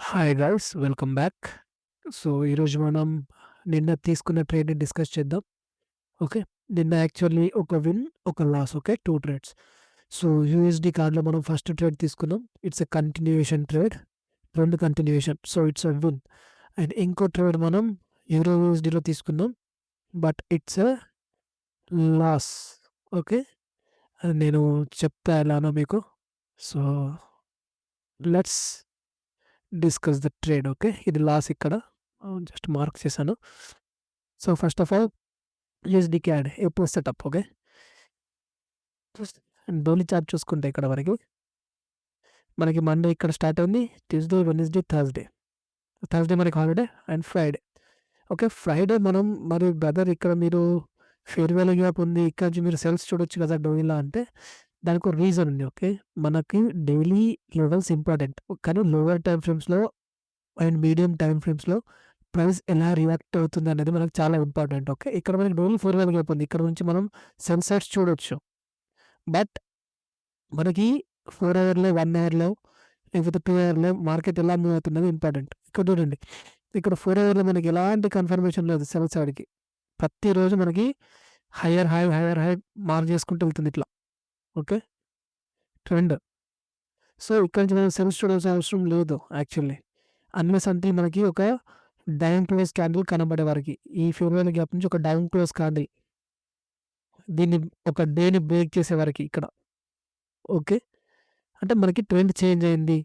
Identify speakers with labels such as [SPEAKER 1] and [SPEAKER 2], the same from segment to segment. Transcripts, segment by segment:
[SPEAKER 1] Hi guys welcome back. So, ఈరోజు మనం నిన్న తీసుకున్న ట్రేడ్‌ని డిస్కస్ చేద్దాం. ఓకే. నిన్న యాక్చువల్లీ ఒక విన్, ఒక loss. Okay. 2 trades. So, USD కార్డ్‌లో మనం ఫస్ట్ ట్రేడ్ తీసుకున్నాం. It's a continuation trade. 2 continuation. So, it's a win. And ఇంకో ట్రేడ్ మనం యూరో యూఎస్‌డిలో తీసుకున్నాం. But it's a loss. Okay. అది నేను చెప్తా ఎలానో మీకు. So, let's discuss the trade. Okay. ఇది లాస్ ఇక్కడ. జస్ట్ మార్క్ చేశాను. So, first of all USD CAD ఎప్పుడు setup. Okay. And daily chart చూసుకుంటే ఇక్కడ మనకి మండే ఇక్కడ స్టార్ట్ అయింది. Tuesday, Wednesday, Thursday. థర్స్‌డే మనకి holiday and Friday. Okay. Friday మనం మరి బ్రదర్ ఇక్కడ మీరు ఫెయిర్ వాల్యూ గ్యాప్ ఉంది. ఇక్కడ నుంచి మీరు సెల్స్ చూడొచ్చు కదా డైలీలో అంటే దానికో రీజన్ ఉంది. ఓకే. మనకి డైలీ లెవెల్స్ ఇంపార్టెంట్. కానీ లోవర్ టైమ్ ఫ్రేమ్స్‌లో అండ్ మీడియం టైమ్ ఫ్రేమ్స్‌లో ప్రైస్ ఎలా రియాక్ట్ అవుతుంది అనేది మనకు చాలా ఇంపార్టెంట్. ఓకే. ఇక్కడ మనకి డైలీ ఫెయిర్ వాల్యూ గ్యాప్ ఉంది. ఇక్కడ నుంచి మనం సెల్ సైడ్స్ చూడొచ్చు. బట్ మనకి 4 అవర్‌లో, 1 అవర్‌లో లేకపోతే 2 అవర్‌లో మార్కెట్ ఎలా మూవ్ అవుతున్నది ఇంపార్టెంట్. ఇక్కడ చూడండి. ఇక్కడ 4 అవర్‌లో మనకి ఎలాంటి కన్ఫర్మేషన్ లేదు సెల్ సైడ్‌కి. ప్రతిరోజు మనకి hire high, hire high mark చేసుకుంటూ వెళ్తుంది ఇట్లా. ఓకే. ట్రెండ్. సో, ఇక్కడి నుంచి మనం సెల్స్ చూడాల్సిన అవసరం లేదు యాక్చువల్లీ. అన్లెస్ అంటే మనకి ఒక డైమండ్ క్లోజ్ క్యాండిల్ కనబడే వరకి. ఈ ఫెయిర్ వాల్యూ గ్యాప్ నుంచి ఒక డైమండ్ క్లోజ్ క్యాండిల్ దీన్ని ఒక డేని బ్రేక్ చేసే వరకి ఇక్కడ. ఓకే. అంటే మనకి ట్రెండ్ చేంజ్ అయింది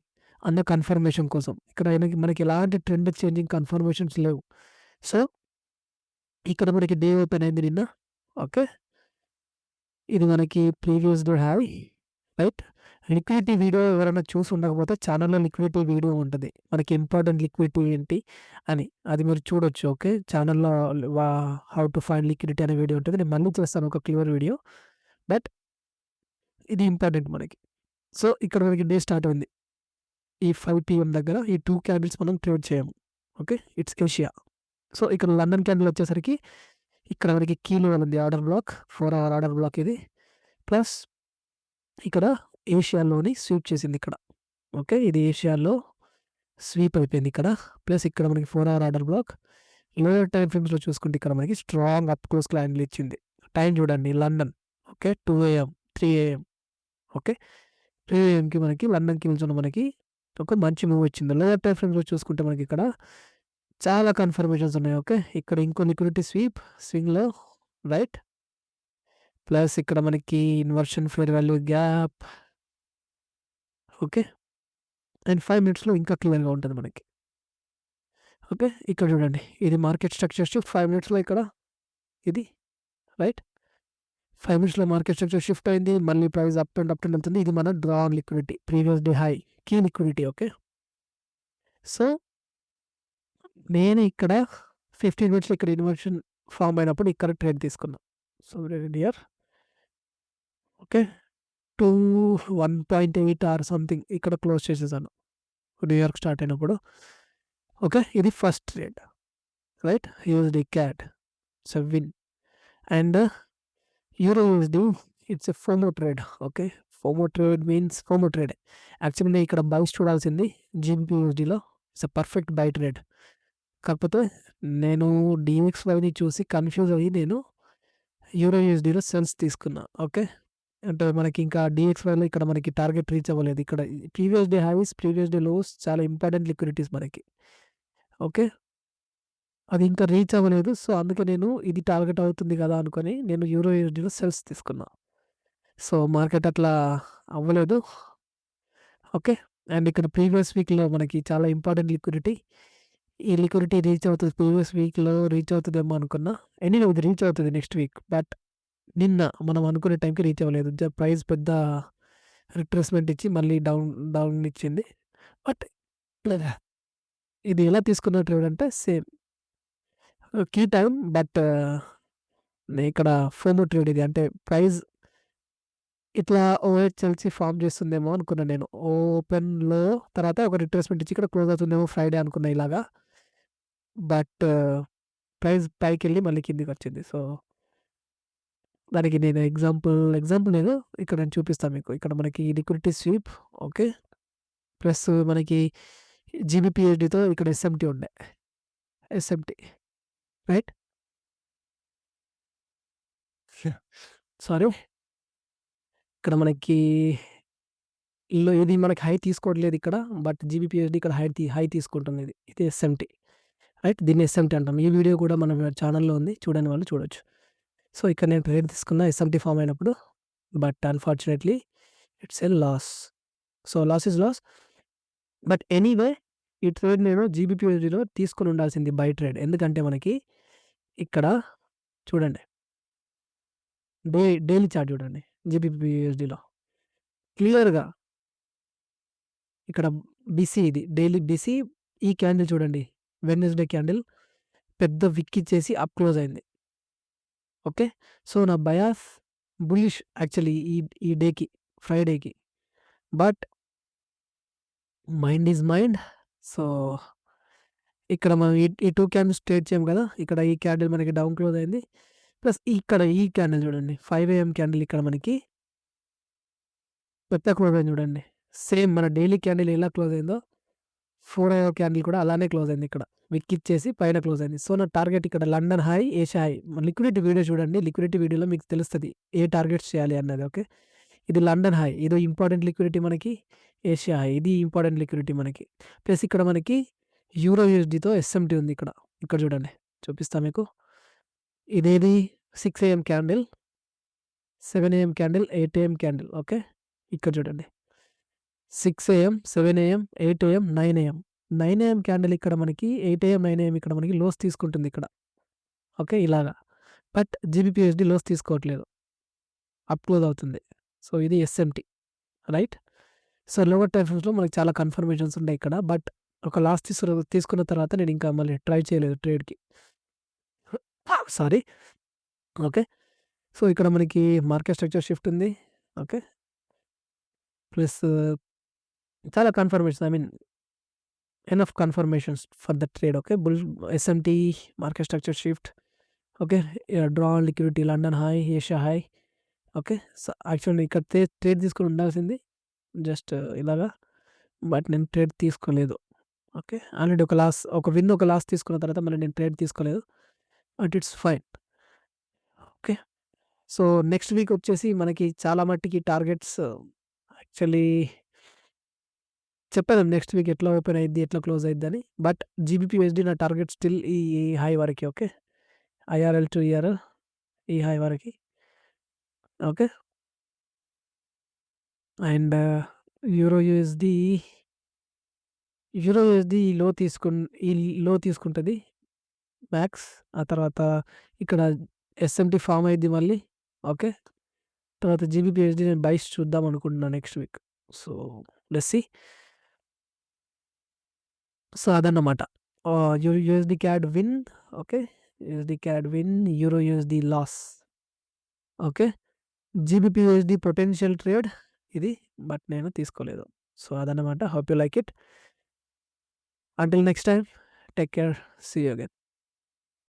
[SPEAKER 1] అన్న కన్ఫర్మేషన్ కోసం. ఇక్కడ మనకి ఎలాంటి ట్రెండ్ చేంజింగ్ కన్ఫర్మేషన్స్ లేవు. సో, ఇక్కడ మనకి డే ఓపెన్ అయింది నిన్న. ఓకే. ఇది మనకి previous day high right. Liquidity video ఎవరైనా చూసి ఉండకపోతే ఛానల్‌లో లిక్విడిటీ వీడియో ఉంటది. మనకి ఇంపార్టెంట్ లిక్విడిటీ ఏంటి అని. అది మీరు చూడొచ్చు. ఓకే. ఛానల్‌లో హౌ టు ఫైండ్ లిక్విడిటీ అనే వీడియో ఉంటది. నేను మళ్ళీ చేస్తాను ఒక క్లియర్ వీడియో. బట్ ఇది ఇంపార్టెంట్ మనకి. సో, ఇక్కడ మనకి డే స్టార్ట్ అయింది. ఈ 5 పీఎం దగ్గర ఈ 2 క్యాండిల్స్ మనం ట్రేడ్ చేయము. ఓకే. It's Asia. సో, ఇక్కడ లండన్ క్యాండిల్ వచ్చేసరికి ఇక్కడ మనకి కీ లెవెల్ ఉంది. Order block 4 hour order block ఇది. ప్లస్ ఇక్కడ ఏషియాలోని స్వీప్ చేసింది ఇక్కడ. ఓకే. ఇది ఏషియాలో స్వీప్ అయిపోయింది ఇక్కడ. ప్లస్ ఇక్కడ మనకి 4 hour order block. Lower time ఫ్రేమ్స్‌లో చూసుకుంటే ఇక్కడ మనకి స్ట్రాంగ్ అప్ క్లోజ్ క్యాండిల్ ఇచ్చింది. టైం చూడండి London. Okay. 2 AM, 3 AM. Okay. 3 ఏఎంకి మనకి లండన్‌కి నిల్చున్న మనకి ఒక మంచి మూవ్ వచ్చింది. లోయర్ టైమ్ ఫ్రేమ్స్‌లో చూసుకుంటే మనకి ఇక్కడ చాలా కన్ఫర్మేషన్స్ ఉన్నాయి. ఓకే. ఇక్కడ ఇంకో లిక్విడిటీ స్వింగ్‌లో రైట్. ప్లస్ ఇక్కడ మనకి inversion fair value gap. Okay. And 5 మినిట్స్‌లో ఇంకా క్లియర్‌గా ఉంటది మనకి. ఓకే. ఇక్కడ చూడండి. ఇది మార్కెట్ స్ట్రక్చర్ షిఫ్ట్ 5 మినిట్స్‌లో ఇక్కడ ఇది రైట్. 5 మినిట్స్‌లో మార్కెట్ స్ట్రక్చర్ షిఫ్ట్ అయింది. మళ్ళీ ప్రైస్ అప్ అండ్ వెళ్తుంది. ఇది మన draw on liquidity. Previous day high. Key liquidity. Okay. So, నేను ఇక్కడ 15 మినిట్స్‌లో ఇక్కడ ఇన్వర్షన్ ఫార్మ్ అయినప్పుడు ఇక్కడ ట్రేడ్ తీసుకున్నా. So, here okay. 2 1.8 or something ఇక్కడ క్లోజ్ చేసేసాను. న్యూయార్క్ స్టార్ట్ అయినప్పుడు. ఓకే. ఇది first trade right. USD CAD. It's a win. And euro USD it's a FOMO trade. Okay. FOMO trade means FOMO ట్రేడే. Actually నేను ఇక్కడ buys చూడాల్సింది GBP యూఎస్‌డిలో. It's a perfect buy trade. కాకపోతే నేను డీఎక్స్‌వైని చూసి కన్‌ఫ్యూజ్ అయ్యి నేను యూరో యూఎస్‌డిలో సెల్స్ తీసుకున్నా. ఓకే. అంటే మనకి ఇంకా డీఎక్స్‌వైలో ఇక్కడ మనకి టార్గెట్ రీచ్ అవ్వలేదు. ఇక్కడ previous day highs, previous day lows చాలా ఇంపార్టెంట్ లిక్విడిటీస్ మనకి. ఓకే. అది ఇంకా రీచ్ అవ్వలేదు. సో, అందుకే నేను ఇది టార్గెట్ అవుతుంది కదా అనుకోని నేను యూరో యూఎస్‌డిలో సెల్స్ తీసుకున్నా. సో, మార్కెట్ అట్లా అవ్వలేదు. ఓకే. అండ్ ఇక్కడ ప్రీవియస్ వీక్‌లో మనకి చాలా ఇంపార్టెంట్ లిక్విడిటీ. ఈ లిక్విడిటీ రీచ్ అవుతది. ప్రీవియస్ వీక్‌లో రీచ్ అవుతదేమో అనుకున్నా. ఎనీవే ఇది రీచ్ అవుతది నెక్స్ట్ వీక్. బట్ నిన్న మనం అనుకునే టైంకి రీచ్ అవ్వలేదు. ప్రైస్ పెద్ద రిట్రేస్‌మెంట్ ఇచ్చి మళ్ళీ డౌన్ ఇచ్చింది. బట్ ఇది ఎలా తీసుకున్న ట్రేడ్ అంటే సేమ్ కీ టైమ్. బట్ ఇక్కడ ఫోమో ట్రేడ్ ఇది. అంటే ప్రైస్ ఇట్లా ఓహెచ్ఎల్‌సి ఫార్మ్ చేస్తుందేమో అనుకున్నా నేను. ఓపెన్‌లో తర్వాత ఒక రిట్రేస్‌మెంట్ ఇచ్చి ఇక్కడ క్లోజ్ అవుతుందేమో ఫ్రైడే అనుకున్నా ఇలాగా. బట్ ప్రైస్ పైకెళ్ళి మళ్ళీ కిందకొచ్చింది. సో, దానికి నేను ఎగ్జాంపుల్ నేను ఇక్కడ నేను చూపిస్తాను మీకు. ఇక్కడ మనకి లిక్విడిటీ స్వీప్. ఓకే. ప్లస్ మనకి జీబీపీఎస్‌డితో ఇక్కడ ఎస్ఎంటీ ఉండే. SMT right? సారీ. ఇక్కడ మనకి ఇది మనకి హై తీసుకోవట్లేదు ఇక్కడ. బట్ జీబీపీఎస్‌డి ఇక్కడ హై తీసుకుంటుంది ఇది. ఇది ఎస్ఎంటీ రైట్? దీన్ని ఎస్ఎంటీ అంటాం. ఈ వీడియో కూడా మన ఛానెల్‌లో ఉంది. చూడని వాళ్ళు చూడొచ్చు. సో, ఇక్కడ నేను ట్రేడ్ తీసుకున్న ఎస్ఎంటీ ఫార్మ్ అయినప్పుడు. But unfortunately it's a loss. So, loss is loss. But anyway ఈ ట్రేడ్ నేను జీబీపీఎస్‌డిలో తీసుకొని ఉండాల్సింది బై ట్రేడ్. ఎందుకంటే మనకి ఇక్కడ చూడండి. డైలీ చార్ట్ చూడండి జీబీపీఎస్‌డిలో. క్లియర్‌గా ఇక్కడ బీసీ ఇది. డైలీ బీసీ ఈ క్యాండిల్ చూడండి. వెడ్నెస్‌డే క్యాండిల్ పెద్ద విక్ ఇచ్చేసి అప్ క్లోజ్ అయింది. ఓకే. సో, నా బయాస్ బుల్లిష్ యాక్చువల్లీ ఈ డేకి ఫ్రైడేకి. But mind is mind. So, ఇక్కడ మనం ఈ 2 క్యాండిల్స్ ట్రేడ్ చేయం కదా! ఇక్కడ ఈ క్యాండిల్ మనకి డౌన్ క్లోజ్ అయింది. ప్లస్ ఇక్కడ ఈ క్యాండిల్ చూడండి. 5 AM క్యాండిల్ ఇక్కడ మనకి పెద్ద క్లోజ్ అయింది చూడండి. సేమ్ మన డైలీ క్యాండిల్ ఎలా క్లోజ్ అయిందో 4 AM క్యాండిల్ కూడా అలానే క్లోజ్ అయింది ఇక్కడ. విక్ ఇచ్చేసి పైన క్లోజ్ అయింది. సో, నా టార్గెట్ ఇక్కడ London high, Asia high. Liquidity video చూడండి. లిక్విడిటీ వీడియోలో మీకు తెలుస్తది. ఏ టార్గెట్స్ చేయాలి అన్నది. ఓకే. ఇది లండన్ హై. ఇది ఇంపార్టెంట్ లిక్విడిటీ మనకి. Asia high. ఇది ఇంపార్టెంట్ లిక్విడిటీ మనకి. ప్లస్ ఇక్కడ మనకి యూరో యూఎస్‌డితో ఎస్ఎంటీ ఉంది ఇక్కడ. ఇక్కడ చూడండి. చూపిస్తా మీకు. ఇదేది 6 AM candle, 7 AM candle, 8 AM candle. Okay. ఇక్కడ చూడండి. 6 AM, 7 AM, 8 AM, 9 AM. 9 AM candle ఇక్కడ మనకి 8 AM, 9 AM ఇక్కడ మనకి లోస్ తీసుకుంటుంది ఇక్కడ. ఓకే. ఇలాగా. బట్ జీబీపీఎస్‌డి లోస్ తీసుకోవట్లేదు. అప్ క్లోజ్ అవుతుంది. సో, ఇది SMT right? So, lower time ఫ్రేమ్స్‌లో మనకి చాలా కన్ఫర్మేషన్స్ ఉన్నాయి ఇక్కడ. బట్ ఒక లాస్ తీసుకున్న తర్వాత నేను ఇంకా మళ్ళీ ట్రై చేయలేదు ట్రేడ్‌కి. సారీ. ఓకే. సో, ఇక్కడ మనకి మార్కెట్ స్ట్రక్చర్ షిఫ్ట్ ఉంది. ఓకే. ప్లస్ చాలా confirmation enough confirmations for the trade. Okay. SMT, market structure shift. Okay. Draw on liquidity, London high, Asia high. Okay. So, actually ఇక్కడ trade తీసుకొని ఉండాల్సింది just ఇలాగా. But నేను trade తీసుకోలేదు. Okay. Already ఒక loss తీసుకున్న తర్వాత మళ్ళీ నేను ట్రేడ్ తీసుకోలేదు. But it's fine. Okay. So, next week వచ్చేసి మనకి చాలా మట్టికి టార్గెట్స్ యాక్చువల్లీ చెప్పాను నెక్స్ట్ వీక్ ఎట్లా ఓపెన్ అయిద్ది, ఎట్లా క్లోజ్ అయిద్దని. బట్ జీబీపీఎస్‌డి నా టార్గెట్ స్టిల్ ఈ హై వరకే. ఓకే. ఐఆర్ఎల్ టు ఈఆర్ఎల్ ఈ హై వరకి. ఓకే. అండ్ యూరో యూఎస్‌డి ఈ లో తీసుకుంటది మ్యాక్స్. ఆ తర్వాత ఇక్కడ ఎస్ఎంటీ ఫార్మ్ అయిద్ది మళ్ళీ. ఓకే. తర్వాత జీబీపీఎస్‌డి నేను బైస్ చూద్దాం అనుకుంటున్నా next week. So, let's see. So, అదన్నమాట. USD CAD win. Okay. USD CAD win, euro USD loss. Okay. GBP USD potential trade ఇది. బట్ నేను తీసుకోలేదు. సో, అదన్నమాట. Hope you like it. Until next time, take care. See you again.